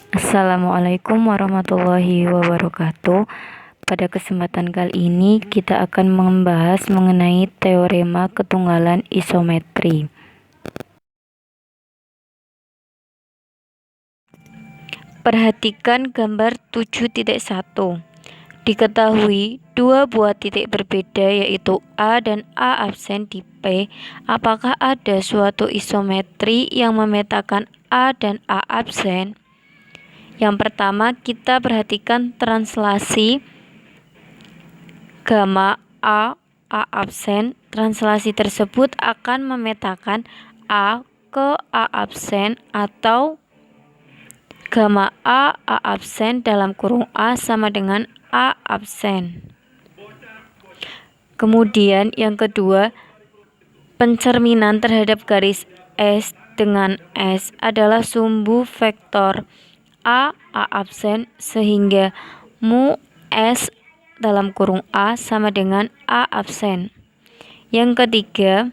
Assalamualaikum warahmatullahi wabarakatuh. Pada kesempatan kali ini kita akan membahas mengenai teorema ketunggalan isometri. Perhatikan gambar 7.1. Diketahui dua buah titik berbeda yaitu A dan A absen di P. Apakah ada suatu isometri yang memetakan A dan A absen? Yang pertama, kita perhatikan translasi gamma A absen. Translasi tersebut akan memetakan A ke A absen atau gamma A absen dalam kurung A sama dengan A absen. Kemudian yang kedua, pencerminan terhadap garis S dengan S adalah sumbu vektor A absen sehingga mu S dalam kurung A sama dengan A absen. Yang ketiga,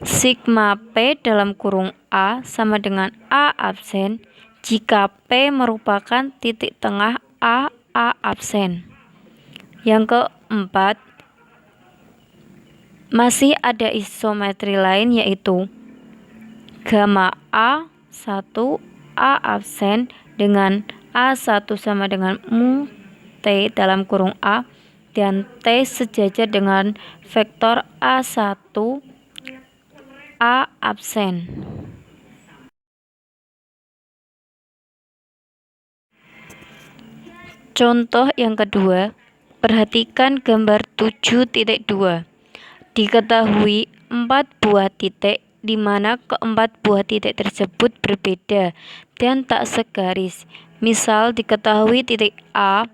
sigma P dalam kurung A sama dengan A absen jika P merupakan titik tengah A absen. Yang keempat, masih ada isometri lain yaitu gamma A1 A absen dengan A1 sama dengan mu T dalam kurung A dan T sejajar dengan vektor A1 A absen. Contoh yang kedua, perhatikan gambar 7.2. Diketahui 4 buah titik di mana keempat buah titik tersebut berbeda dan tak segaris. Misal diketahui titik A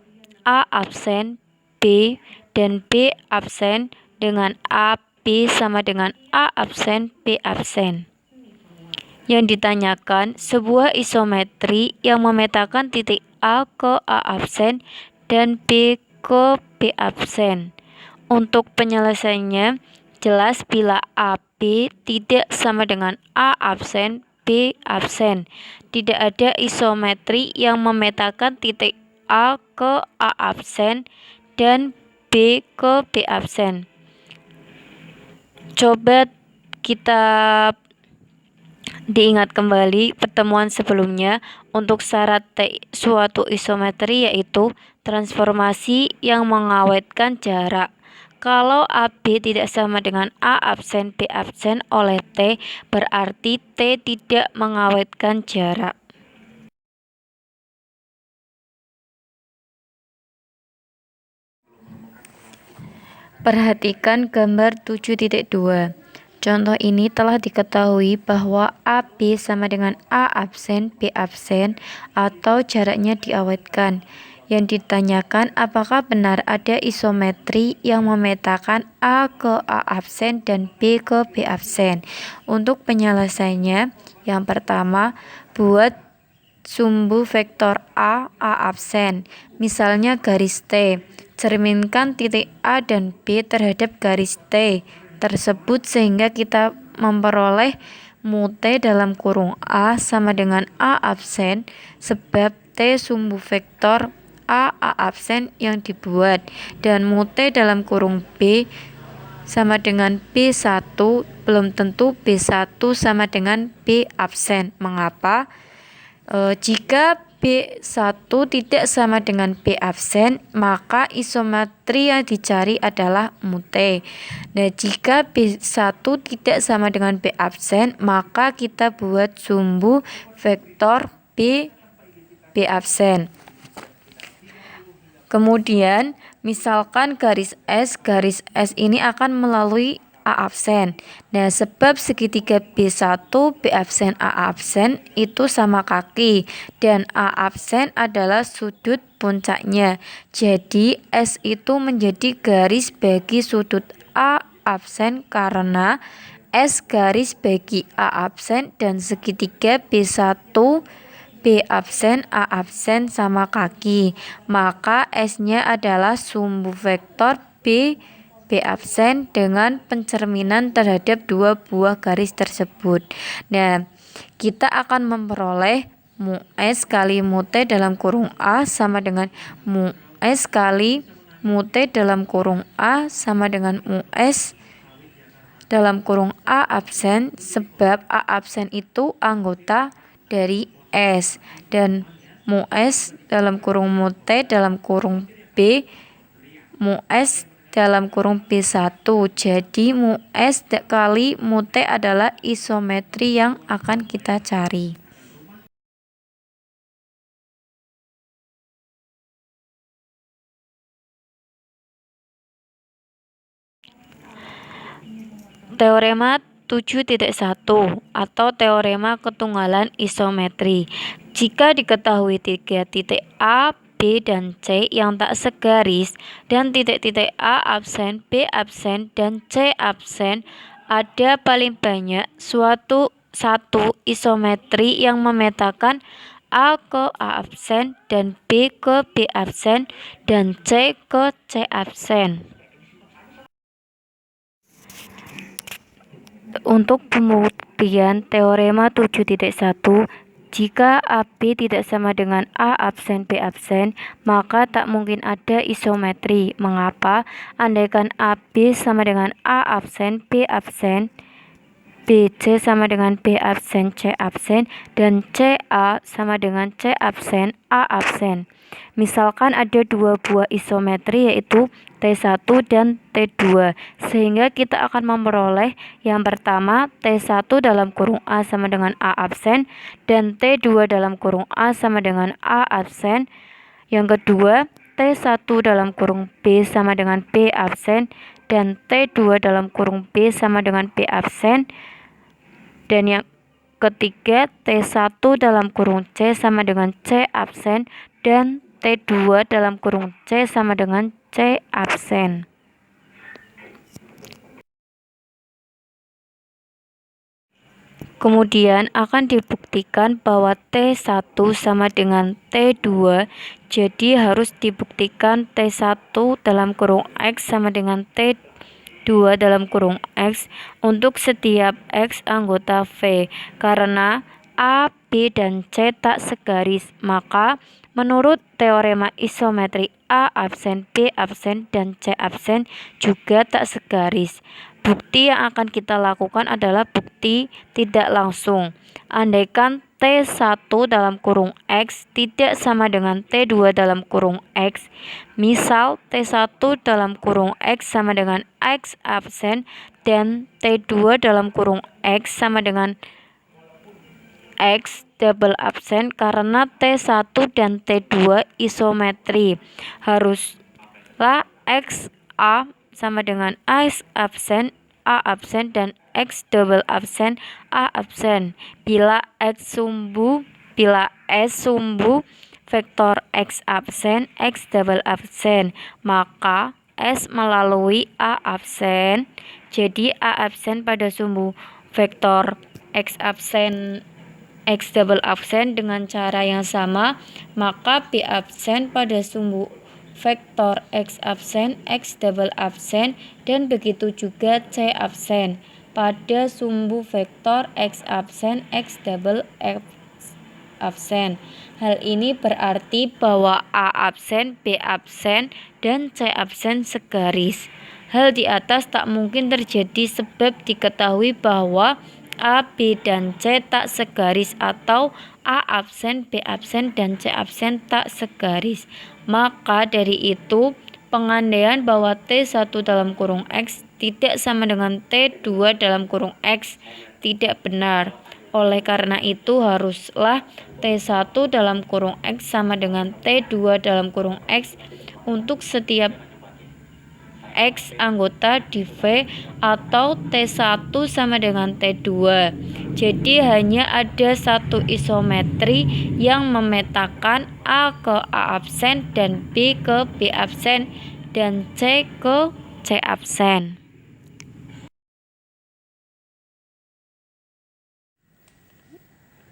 absen, B dan B absen dengan A, B sama dengan A absen, B absen. Yang ditanyakan sebuah isometri yang memetakan titik A ke A absen dan B ke B absen. Untuk penyelesaiannya, jelas bila AB tidak sama dengan A absen, B absen. Tidak ada isometri yang memetakan titik A ke A absen dan B ke B absen. Coba kita diingat kembali pertemuan sebelumnya untuk syarat suatu isometri yaitu transformasi yang mengawetkan jarak. Kalau AB tidak sama dengan A absen B absen oleh T, berarti T tidak mengawetkan jarak. Perhatikan gambar 7.2. Contoh ini telah diketahui bahwa AB sama dengan A absen B absen atau jaraknya diawetkan. Yang ditanyakan apakah benar ada isometri yang memetakan A ke A absen dan B ke B absen. Untuk penyelesaiannya, yang pertama, buat sumbu vektor A absen, misalnya garis T. Cerminkan titik A dan B terhadap garis T tersebut sehingga kita memperoleh mu T dalam kurung A sama dengan A absen sebab T sumbu vektor A absen yang dibuat dan mu T dalam kurung B sama dengan B1 belum tentu B1 sama dengan B absen. Mengapa? Jika B1 tidak sama dengan B absen, maka isometri yang dicari adalah mu T. Nah, jika B1 tidak sama dengan B absen, maka kita buat sumbu vektor B absen. Kemudian, misalkan garis S ini akan melalui A absen. Nah, sebab segitiga B1 B absen A absen itu sama kaki dan A absen adalah sudut puncaknya. Jadi S itu menjadi garis bagi sudut A absen karena S garis bagi A absen dan segitiga B1 B absen A absen sama kaki. Maka S-nya adalah sumbu vektor B absen dengan pencerminan terhadap dua buah garis tersebut. Nah, kita akan memperoleh mu S kali mu T dalam kurung A sama dengan mu S kali mu T dalam kurung A sama dengan mu S dalam kurung A absen, sebab A absen itu anggota dari S, dan mu S dalam kurung mu T dalam kurung B mu S dalam kurung B1. Jadi mu S kali mu T adalah isometri yang akan kita cari. Teorema 7.1 atau teorema ketunggalan isometri. Jika diketahui 3 titik A, B, dan C yang tak segaris dan titik-titik A absen, B absen, dan C absen, ada paling banyak satu isometri yang memetakan A ke A absen dan B ke B absen dan C ke C absen. Untuk pembuktian teorema 7.1, jika AB tidak sama dengan A absen B absen, maka tak mungkin ada isometri. Mengapa? Andaikan AB sama dengan A absen B absen, BC sama dengan B absen C absen, dan CA sama dengan C absen A absen. Misalkan ada dua buah isometri yaitu T1 dan T2, sehingga kita akan memperoleh yang pertama T1 dalam kurung A sama dengan A absen dan T2 dalam kurung A sama dengan A absen. Yang kedua T1 dalam kurung B sama dengan B absen dan T2 dalam kurung B sama dengan B absen. Dan yang ketiga T1 dalam kurung C sama dengan C absen dan T2 dalam kurung C sama dengan C absen. Kemudian akan dibuktikan bahwa T1 sama dengan T2, jadi harus dibuktikan T1 dalam kurung X sama dengan T2 dalam kurung X untuk setiap X anggota V. Karena A, B, dan C tak segaris, maka menurut teorema isometri A absen, B absen, dan C absen juga tak segaris. Bukti yang akan kita lakukan adalah bukti tidak langsung. Andaikan T1 dalam kurung X tidak sama dengan T2 dalam kurung X, misal T1 dalam kurung X sama dengan X absen dan T2 dalam kurung X sama dengan X double absen, karena T1 dan T2 isometri, haruslah XA sama dengan X absen, A absen, dan X double absen, A absen. Bila S sumbu vektor X absen, X double absen, maka S melalui A absen. Jadi A absen pada sumbu vektor X absen, X double absen dengan cara yang sama, maka B absen pada sumbu vektor X absen, X double absen, dan begitu juga C absen pada sumbu vektor X absen, X double absen. Hal ini berarti bahwa A absen, B absen, dan C absen segaris. Hal di atas tak mungkin terjadi sebab diketahui bahwa A, B, dan C tak segaris atau A absen, B absen, dan C absen tak segaris. Maka dari itu pengandaian bahwa T1 dalam kurung X tidak sama dengan T2 dalam kurung X tidak benar. Oleh karena itu haruslah T1 dalam kurung X sama dengan T2 dalam kurung X untuk setiap X anggota di V, atau T1 sama dengan T2. Jadi hanya ada satu isometri yang memetakan A ke A absen dan B ke B absen dan C ke C absen.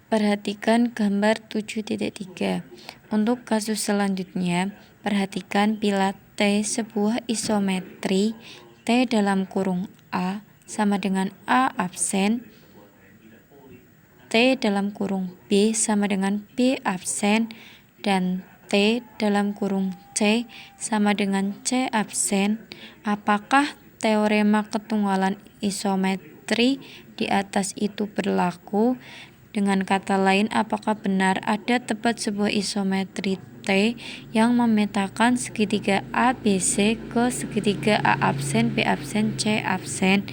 Perhatikan gambar 7.3. Untuk kasus selanjutnya, perhatikan bila T sebuah isometri T dalam kurung A sama dengan A absen, T T dalam kurung B sama dengan B absen dan T dalam kurung C sama dengan C absen, apakah teorema ketunggalan isometri di atas itu berlaku? Dengan kata lain, apakah benar ada tepat sebuah isometri T yang memetakan segitiga ABC ke segitiga A absen, B absen, C absen?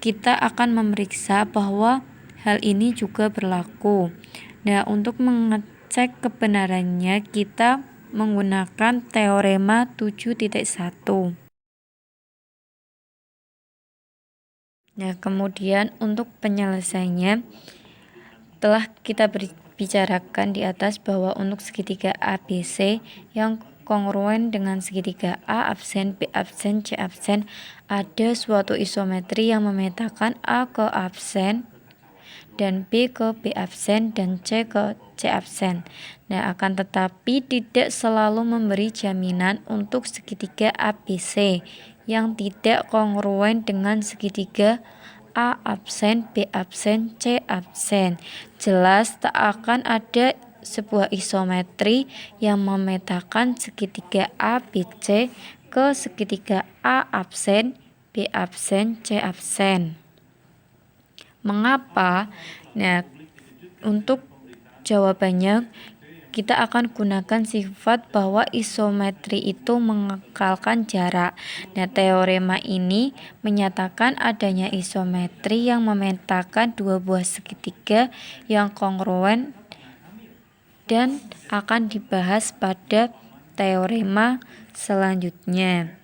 Kita akan memeriksa bahwa hal ini juga berlaku. Nah, untuk mengecek kebenarannya, kita menggunakan teorema 7.1. Nah, kemudian untuk penyelesaiannya telah kita bicarakan di atas bahwa untuk segitiga ABC yang kongruen dengan segitiga A absen, B absen, C absen, ada suatu isometri yang memetakan A ke absen dan B ke B absen dan C ke C absen. Nah, akan tetapi tidak selalu memberi jaminan untuk segitiga ABC yang tidak kongruen dengan segitiga A absen, B absen, C absen. Jelas tak akan ada sebuah isometri yang memetakan segitiga ABC ke segitiga A absen, B absen, C absen. Mengapa? Nah, untuk jawabannya kita akan gunakan sifat bahwa isometri itu mengekalkan jarak. Nah, teorema ini menyatakan adanya isometri yang memetakan dua buah segitiga yang kongruen dan akan dibahas pada teorema selanjutnya.